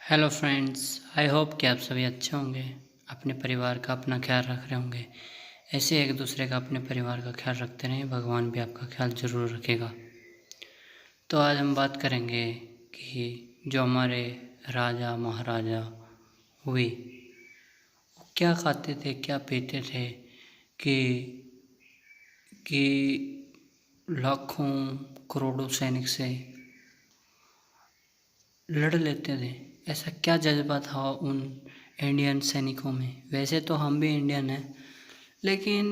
Hello friends, I hope कि आप सभी अच्छे होंगे। अपने परिवार का अपना ख्याल रख रहे होंगे। ऐसे एक दूसरे का अपने परिवार का ख्याल रखते रहें, भगवान भी आपका ख्याल ज़रूर रखेगा। तो आज हम बात करेंगे कि जो हमारे राजा महाराजा हुए वो क्या खाते थे, क्या पीते थे कि लाखों करोड़ों सैनिक से लड़ लेते थे। ऐसा क्या जज्बा था उन इंडियन सैनिकों में। वैसे तो हम भी इंडियन हैं, लेकिन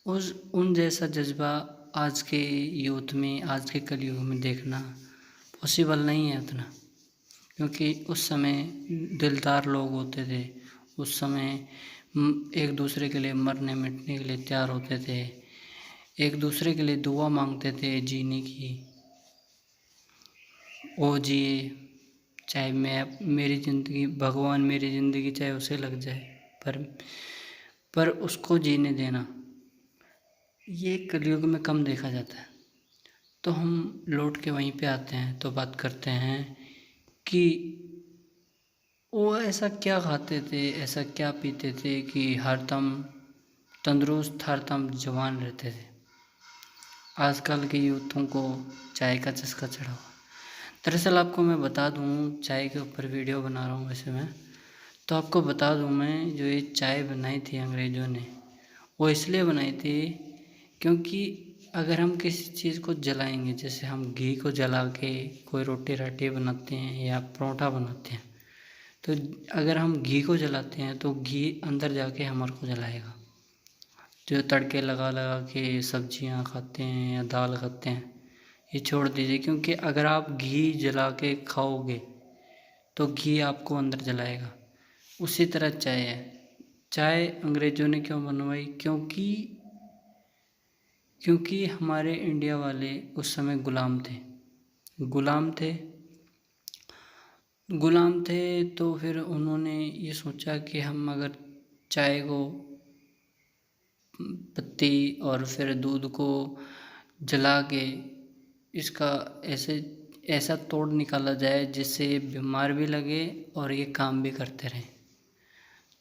उस उन जैसा जज्बा आज के यूथ में, आज के कलयुग में देखना पॉसिबल नहीं है उतना। क्योंकि उस समय दिलदार लोग होते थे। उस समय एक दूसरे के लिए मरने मिटने के लिए तैयार होते थे। एक दूसरे के लिए दुआ मांगते थे जीने की। ओ जिए, चाहे मेरी ज़िंदगी, भगवान मेरी ज़िंदगी चाहे उसे लग जाए, पर उसको जीने देना, ये कलयुग में कम देखा जाता है। तो हम लौट के वहीं पे आते हैं, तो बात करते हैं कि वो ऐसा क्या खाते थे, ऐसा क्या पीते थे कि हरदम तंदुरुस्त, हरदम जवान रहते थे। आजकल के यूथों को चाय का चस्का चढ़ा हुआ। दरअसल आपको मैं बता दूँ, चाय के ऊपर वीडियो बना रहा हूँ वैसे मैं, तो आपको बता दूँ मैं, जो ये चाय बनाई थी अंग्रेज़ों ने, वो इसलिए बनाई थी क्योंकि अगर हम किसी चीज़ को जलाएंगे, जैसे हम घी को जला के कोई रोटी राटी बनाते हैं या परोठा बनाते हैं, तो अगर हम घी को जलाते हैं तो घी अंदर जाके हमारे को जलाएगा। जो तड़के लगा लगा के सब्जियां खाते हैं या दाल खाते हैं, ये छोड़ दीजिए। क्योंकि अगर आप घी जला के खाओगे तो घी आपको अंदर जलाएगा। उसी तरह चाय है। चाय अंग्रेज़ों ने क्यों बनवाई? क्योंकि हमारे इंडिया वाले उस समय गुलाम थे। तो फिर उन्होंने ये सोचा कि हम अगर चाय को, पत्ती और फिर दूध को जला के इसका ऐसा तोड़ निकाला जाए जिससे ये बीमार भी लगे और ये काम भी करते रहें।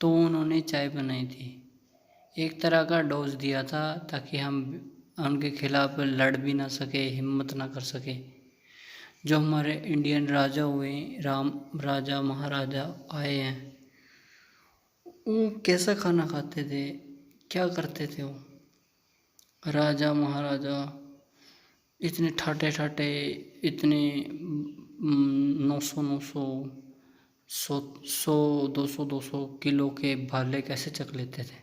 तो उन्होंने चाय बनाई थी। एक तरह का डोज दिया था ताकि हम उनके खिलाफ लड़ भी ना सके, हिम्मत ना कर सके। जो हमारे इंडियन राजा हुए, राजा महाराजा आए हैं, वो कैसा खाना खाते थे, क्या करते थे वो राजा महाराजा? इतने ठाटे ठाटे, इतने 900 100 200 किलो के भाले कैसे चक लेते थे?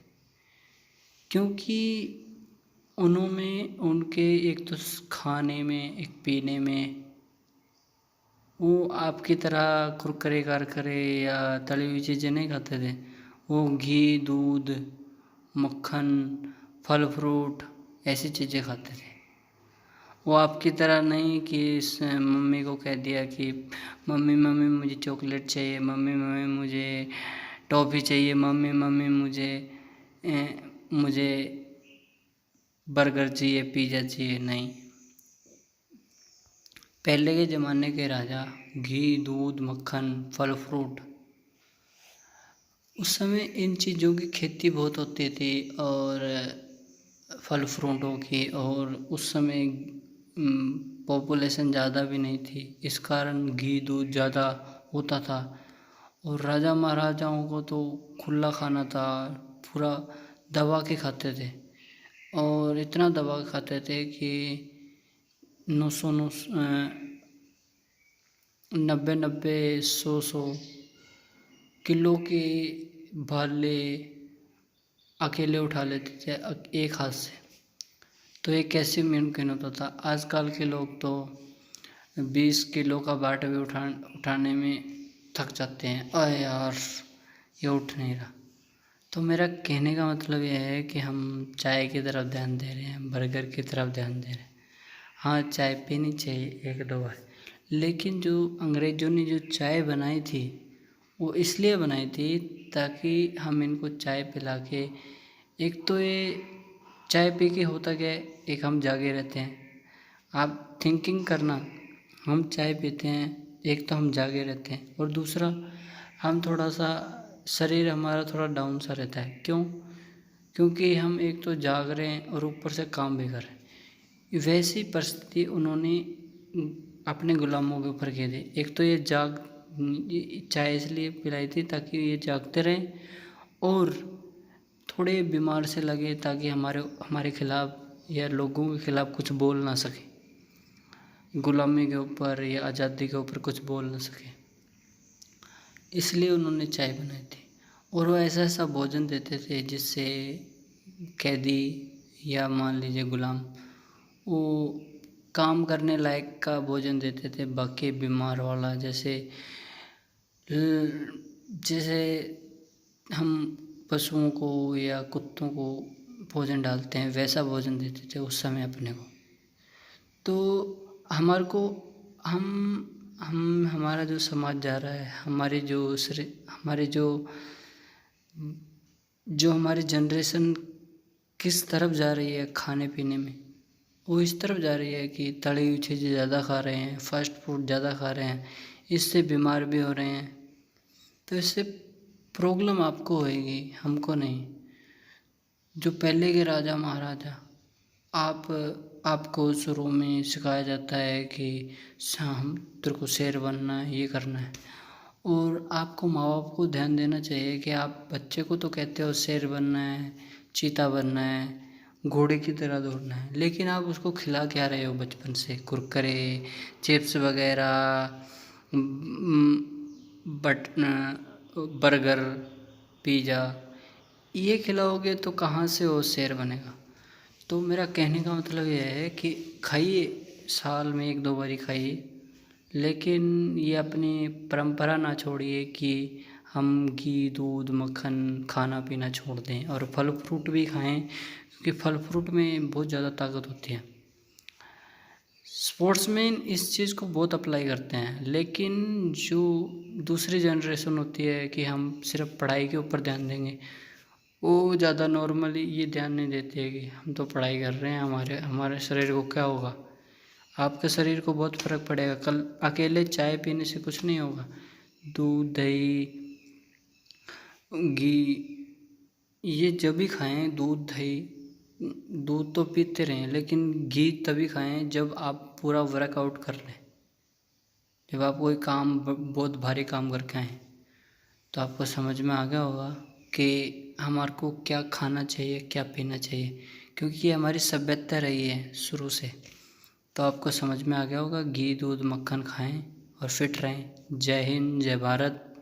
क्योंकि उन्होंने उनके एक तो खाने में, एक पीने में, वो आपकी तरह कुरकुरे कारकरे या तली हुई चीज़ें नहीं खाते थे। वो घी, दूध, मक्खन, फल फ्रूट, ऐसी चीज़ें खाते थे। वो आपकी तरह नहीं कि मम्मी को कह दिया कि मम्मी मम्मी मुझे चॉकलेट चाहिए, मम्मी मम्मी मुझे टॉफ़ी चाहिए, मम्मी मम्मी मुझे बर्गर चाहिए, पिज़्ज़ा चाहिए। नहीं, पहले के ज़माने के राजा घी, दूध, मक्खन, फल फ्रूट, उस समय इन चीज़ों की खेती बहुत होती थी और फल फ्रूटों की, और उस समय पॉपुलेशन ज़्यादा भी नहीं थी, इस कारण घी दूध ज़्यादा होता था। और राजा महाराजाओं को तो खुला खाना था, पूरा दबा के खाते थे। और इतना दबा के खाते थे कि 90 100 किलो के भाले अकेले उठा लेते थे एक हाथ से। तो ये कैसे मुमकिन होता था? आजकल के लोग तो 20 किलो का बाट भी उठाने में थक जाते हैं। अरे यार, ये उठ नहीं रहा। तो मेरा कहने का मतलब ये है कि हम चाय की तरफ ध्यान दे रहे हैं, बर्गर की तरफ ध्यान दे रहे हैं। हाँ, चाय पीनी चाहिए एक दो बार, लेकिन जो अंग्रेज़ों ने जो चाय बनाई थी, वो इसलिए बनाई थी ताकि हम इनको चाय पिला के, एक तो ये चाय पी के होता क्या है, एक हम जागे रहते हैं। आप थिंकिंग करना, हम चाय पीते हैं, एक तो हम जागे रहते हैं और दूसरा हम थोड़ा सा शरीर हमारा थोड़ा डाउन सा रहता है। क्यों? क्योंकि हम एक तो जाग रहे हैं और ऊपर से काम भी कर रहे हैं। वैसी परिस्थिति उन्होंने अपने गुलामों के ऊपर की थी। एक तो ये चाय इसलिए पिलाई थी ताकि ये जागते रहें और थोड़े बीमार से लगे ताकि हमारे खिलाफ या लोगों के खिलाफ कुछ बोल ना सके, गुलामी के ऊपर या आज़ादी के ऊपर कुछ बोल ना सके, इसलिए उन्होंने चाय बनाई थी। और वो ऐसा ऐसा भोजन देते थे जिससे कैदी या मान लीजिए गुलाम वो काम करने लायक का भोजन देते थे, बाकी बीमार वाला जैसे हम पशुओं को या कुत्तों को भोजन डालते हैं वैसा भोजन देते थे उस समय अपने को। तो हमारे को हमारा जो समाज जा रहा है, हमारी जो हमारी जनरेशन किस तरफ जा रही है खाने पीने में, वो इस तरफ जा रही है कि तली हुई चीज़ें ज़्यादा खा रहे हैं, फास्ट फूड ज़्यादा खा रहे हैं, इससे बीमार भी हो रहे हैं। तो इससे प्रॉब्लम आपको होएगी, हमको नहीं। जो पहले के राजा महाराजा, आपको शुरू में सिखाया जाता है कि हम तेरे को शेर बनना है, ये करना है। और आपको माँ बाप को ध्यान देना चाहिए कि आप बच्चे को तो कहते हो शेर बनना है, चीता बनना है, घोड़े की तरह दौड़ना है, लेकिन आप उसको खिला क्या रहे हो बचपन से? कुरकुरे, चिप्स वगैरह, बर्गर, पिज़्ज़ा, ये खिलाओगे तो कहाँ से वो शेर बनेगा? तो मेरा कहने का मतलब ये है कि खाइए, साल में 1-2 बारी खाइए, लेकिन ये अपनी परंपरा ना छोड़िए कि हम घी, दूध, मक्खन खाना पीना छोड़ दें और फल फ्रूट भी खाएं, क्योंकि फल फ्रूट में बहुत ज़्यादा ताकत होती है। स्पोर्ट्समैन इस चीज़ को बहुत अप्लाई करते हैं, लेकिन जो दूसरी जनरेशन होती है कि हम सिर्फ पढ़ाई के ऊपर ध्यान देंगे, वो ज़्यादा नॉर्मली ये ध्यान नहीं देते हैं कि हम तो पढ़ाई कर रहे हैं, हमारे शरीर को क्या होगा। आपके शरीर को बहुत फ़र्क पड़ेगा। कल अकेले चाय पीने से कुछ नहीं होगा। दूध, दही, घी, ये जब भी खाएं, दूध, दही, दूध तो पीते रहें, लेकिन घी तभी खाएं जब आप पूरा वर्कआउट कर लें, जब आप कोई काम बहुत भारी काम करके आएँ। तो आपको समझ में आ गया होगा कि हमारे को क्या खाना चाहिए, क्या पीना चाहिए, क्योंकि ये हमारी सभ्यता रही है शुरू से। तो आपको समझ में आ गया होगा, घी, दूध, मक्खन खाएं और फिट रहें। जय हिंद, जय भारत।